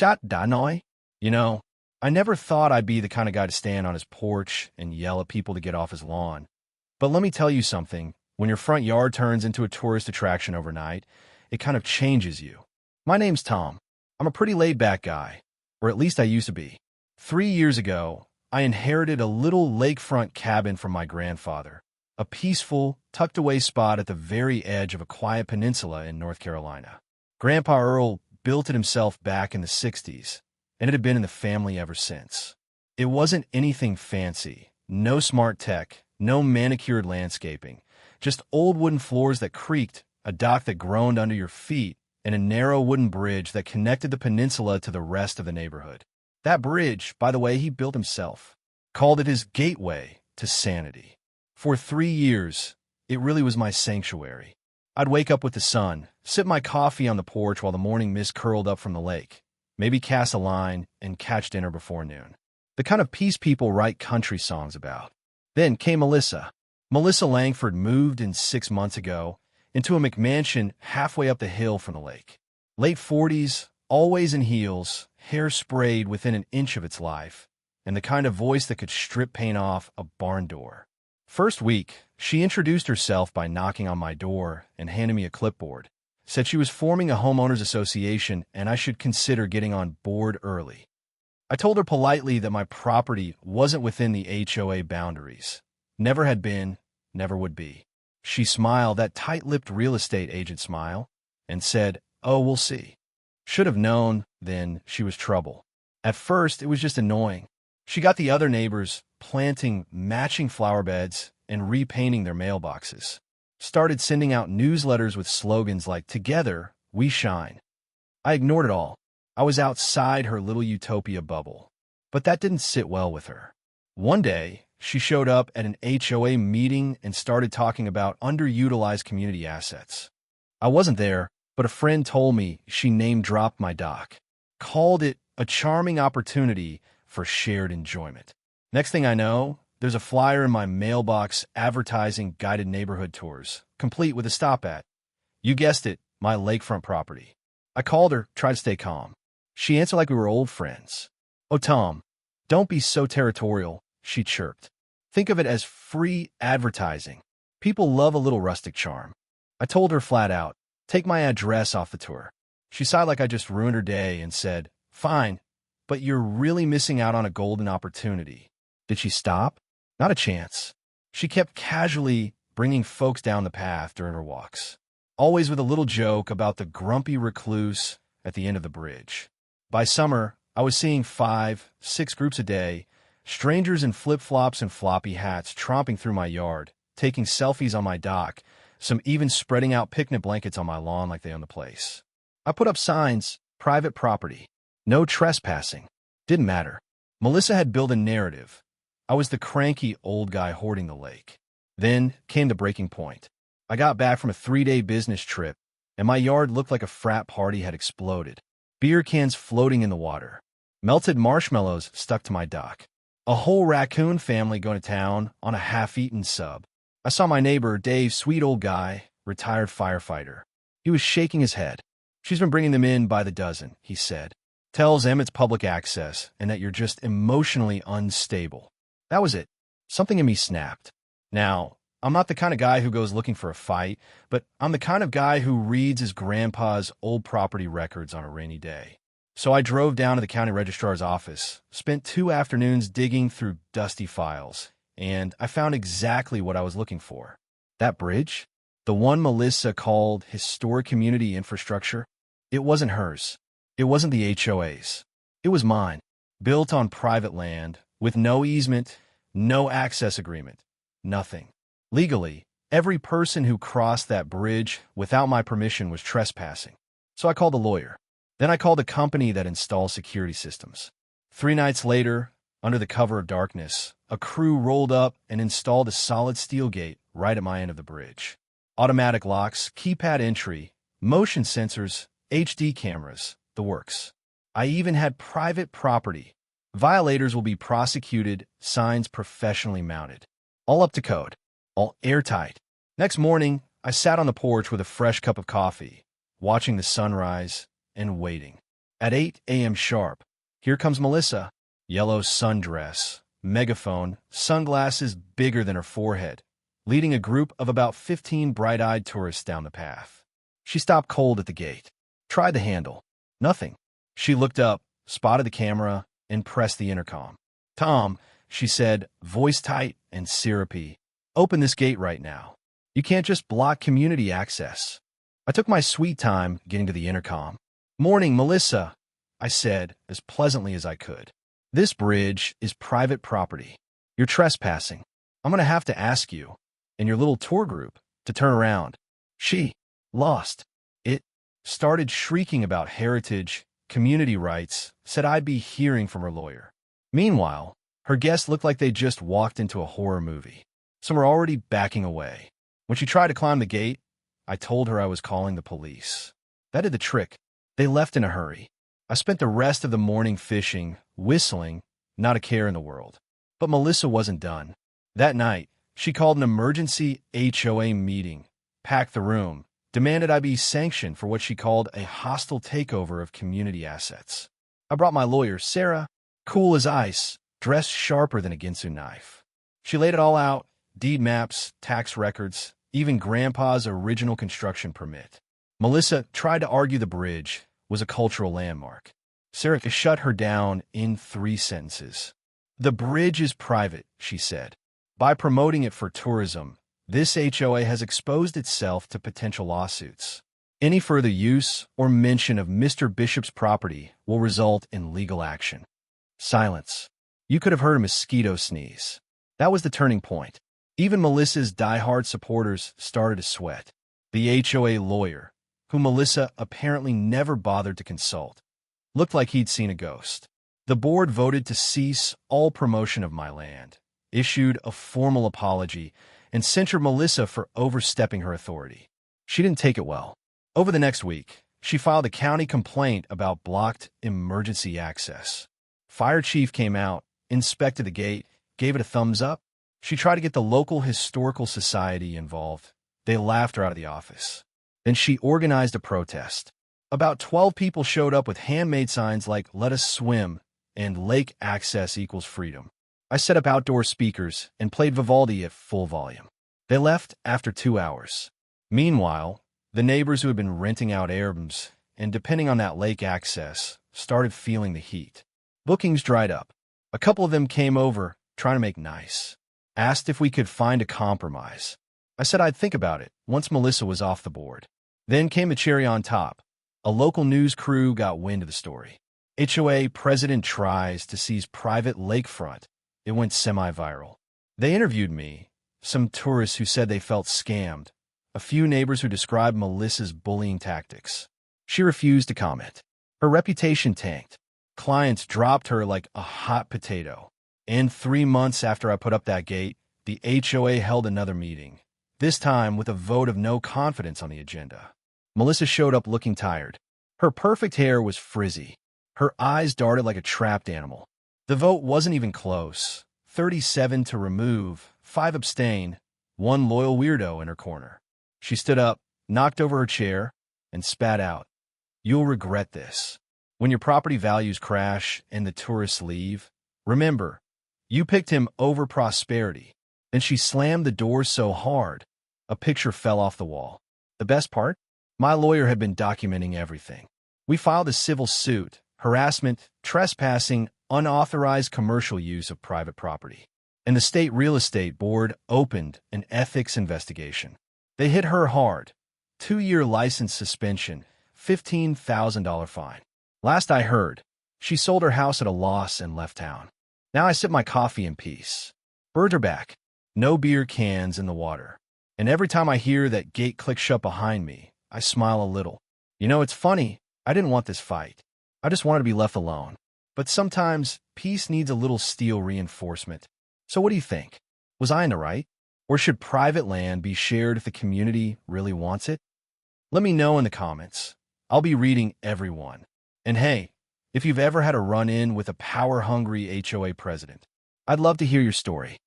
Chát đã nói. You know, I never thought I'd be the kind of guy to stand on his porch and yell at people to get off his lawn. But let me tell you something. When your front yard turns into a tourist attraction overnight, it kind of changes you. My name's Tom. I'm a pretty laid-back guy, or at least I used to be. 3 years ago, I inherited a little lakefront cabin from my grandfather, a peaceful, tucked-away spot at the very edge of a quiet peninsula in North Carolina. Grandpa Earl built it himself back in the 60s, and it had been in the family ever since. It wasn't anything fancy, no smart tech, no manicured landscaping, just old wooden floors that creaked, a dock that groaned under your feet, and a narrow wooden bridge that connected the peninsula to the rest of the neighborhood. That bridge, by the way, he built himself. Called it his gateway to sanity. For 3 years, it really was my sanctuary. I'd wake up with the sun, sip my coffee on the porch while the morning mist curled up from the lake, maybe cast a line, and catch dinner before noon. The kind of peace people write country songs about. Then came Melissa. Melissa Langford moved in 6 months ago into a McMansion halfway up the hill from the lake. Late 40s, always in heels, hair sprayed within an inch of its life, and the kind of voice that could strip paint off a barn door. First week, she introduced herself by knocking on my door and handing me a clipboard. Said she was forming a homeowners association and I should consider getting on board early. I told her politely that my property wasn't within the HOA boundaries. Never had been, never would be. She smiled, that tight-lipped real estate agent smile, and said, "Oh, we'll see." Should have known, then, she was trouble. At first, it was just annoying. She got the other neighbors planting matching flower beds and repainting their mailboxes. Started sending out newsletters with slogans like, "Together, we shine." I ignored it all. I was outside her little utopia bubble. But that didn't sit well with her. One day, she showed up at an HOA meeting and started talking about underutilized community assets. I wasn't there, but a friend told me she name-dropped my dock, called it a charming opportunity for shared enjoyment. Next thing I know, there's a flyer in my mailbox advertising guided neighborhood tours, complete with a stop at, you guessed it, my lakefront property. I called her, tried to stay calm. She answered like we were old friends. "Oh, Tom, don't be so territorial," she chirped. "Think of it as free advertising. People love a little rustic charm." I told her flat out, "Take my address off the tour." She sighed like I just ruined her day and said, "Fine, but you're really missing out on a golden opportunity." Did she stop? Not a chance. She kept casually bringing folks down the path during her walks, always with a little joke about the grumpy recluse at the end of the bridge. By summer, I was seeing 5, 6 groups a day, strangers in flip-flops and floppy hats tromping through my yard, taking selfies on my dock, some even spreading out picnic blankets on my lawn like they own the place. I put up signs, private property, no trespassing. Didn't matter. Melissa had built a narrative. I was the cranky old guy hoarding the lake. Then came the breaking point. I got back from a 3-day business trip, and my yard looked like a frat party had exploded. Beer cans floating in the water. Melted marshmallows stuck to my dock. A whole raccoon family going to town on a half-eaten sub. I saw my neighbor, Dave, sweet old guy, retired firefighter. He was shaking his head. "She's been bringing them in by the dozen," he said. "Tells them it's public access and that you're just emotionally unstable." That was it. Something in me snapped. Now, I'm not the kind of guy who goes looking for a fight, but I'm the kind of guy who reads his grandpa's old property records on a rainy day. So I drove down to the county registrar's office, spent 2 afternoons digging through dusty files, and I found exactly what I was looking for. That bridge, the one Melissa called historic community infrastructure, it wasn't hers. It wasn't the HOA's. It was mine, built on private land, with no easement, no access agreement, nothing. Legally, every person who crossed that bridge without my permission was trespassing. So I called a lawyer. Then I called a company that installs security systems. 3 nights later, under the cover of darkness, a crew rolled up and installed a solid steel gate right at my end of the bridge. Automatic locks, keypad entry, motion sensors, HD cameras, the works. I even had private property. Violators will be prosecuted, signs professionally mounted. All up to code. All airtight. Next morning, I sat on the porch with a fresh cup of coffee, watching the sunrise and waiting. At 8 a.m. sharp, here comes Melissa. Yellow sundress, megaphone, sunglasses bigger than her forehead, leading a group of about 15 bright-eyed tourists down the path. She stopped cold at the gate. Tried the handle. Nothing. She looked up, spotted the camera, and pressed the intercom. "Tom," she said, voice tight and syrupy, "open this gate right now. You can't just block community access." I took my sweet time getting to the intercom. "Morning, Melissa," I said as pleasantly as I could. "This bridge is private property. You're trespassing. I'm going to have to ask you and your little tour group to turn around." She lost it, started shrieking about heritage, community rights, said I'd be hearing from her lawyer. Meanwhile, her guests looked like they just walked into a horror movie. Some were already backing away. When she tried to climb the gate, I told her I was calling the police. That did the trick. They left in a hurry. I spent the rest of the morning fishing, whistling, not a care in the world. But Melissa wasn't done. That night, she called an emergency HOA meeting, packed the room, demanded I be sanctioned for what she called a hostile takeover of community assets. I brought my lawyer, Sarah, cool as ice, dressed sharper than a Ginsu knife. She laid it all out, deed maps, tax records, even Grandpa's original construction permit. Melissa tried to argue the bridge was a cultural landmark. Sarah shut her down in 3 sentences. "The bridge is private," she said. "By promoting it for tourism, this HOA has exposed itself to potential lawsuits. Any further use or mention of Mr. Bishop's property will result in legal action." Silence. You could have heard a mosquito sneeze. That was the turning point. Even Melissa's diehard supporters started to sweat. The HOA lawyer, whom Melissa apparently never bothered to consult, looked like he'd seen a ghost. The board voted to cease all promotion of my land, issued a formal apology, and censured Melissa for overstepping her authority. She didn't take it well. Over the next week, she filed a county complaint about blocked emergency access. Fire chief came out, inspected the gate, gave it a thumbs up. She tried to get the local historical society involved. They laughed her out of the office. Then she organized a protest. About 12 people showed up with handmade signs like "Let us swim" and "Lake access equals freedom." I set up outdoor speakers and played Vivaldi at full volume. They left after 2 hours. Meanwhile, the neighbors who had been renting out Airbnbs and depending on that lake access started feeling the heat. Bookings dried up. A couple of them came over, trying to make nice. Asked if we could find a compromise. I said I'd think about it once Melissa was off the board. Then came the cherry on top. A local news crew got wind of the story. HOA president tries to seize private lakefront. It went semi-viral. They interviewed me, some tourists who said they felt scammed, a few neighbors who described Melissa's bullying tactics. She refused to comment. Her reputation tanked. Clients dropped her like a hot potato. And 3 months after I put up that gate, the HOA held another meeting, this time with a vote of no confidence on the agenda. Melissa showed up looking tired. Her perfect hair was frizzy. Her eyes darted like a trapped animal. The vote wasn't even close. 37 to remove, 5 abstain, 1 loyal weirdo in her corner. She stood up, knocked over her chair, and spat out. "You'll regret this. When your property values crash and the tourists leave, remember, you picked him over prosperity." Then she slammed the door so hard, a picture fell off the wall. The best part? My lawyer had been documenting everything. We filed a civil suit, harassment, trespassing, unauthorized commercial use of private property. And the state real estate board opened an ethics investigation. They hit her hard. 2-year license suspension, $15,000 fine. Last I heard, she sold her house at a loss and left town. Now I sip my coffee in peace. Birds are back. No beer cans in the water. And every time I hear that gate click shut behind me, I smile a little. You know, it's funny. I didn't want this fight. I just wanted to be left alone. But sometimes peace needs a little steel reinforcement. So what do you think? Was I in the right? Or should private land be shared if the community really wants it? Let me know in the comments. I'll be reading every one. And hey, if you've ever had a run-in with a power-hungry HOA president, I'd love to hear your story.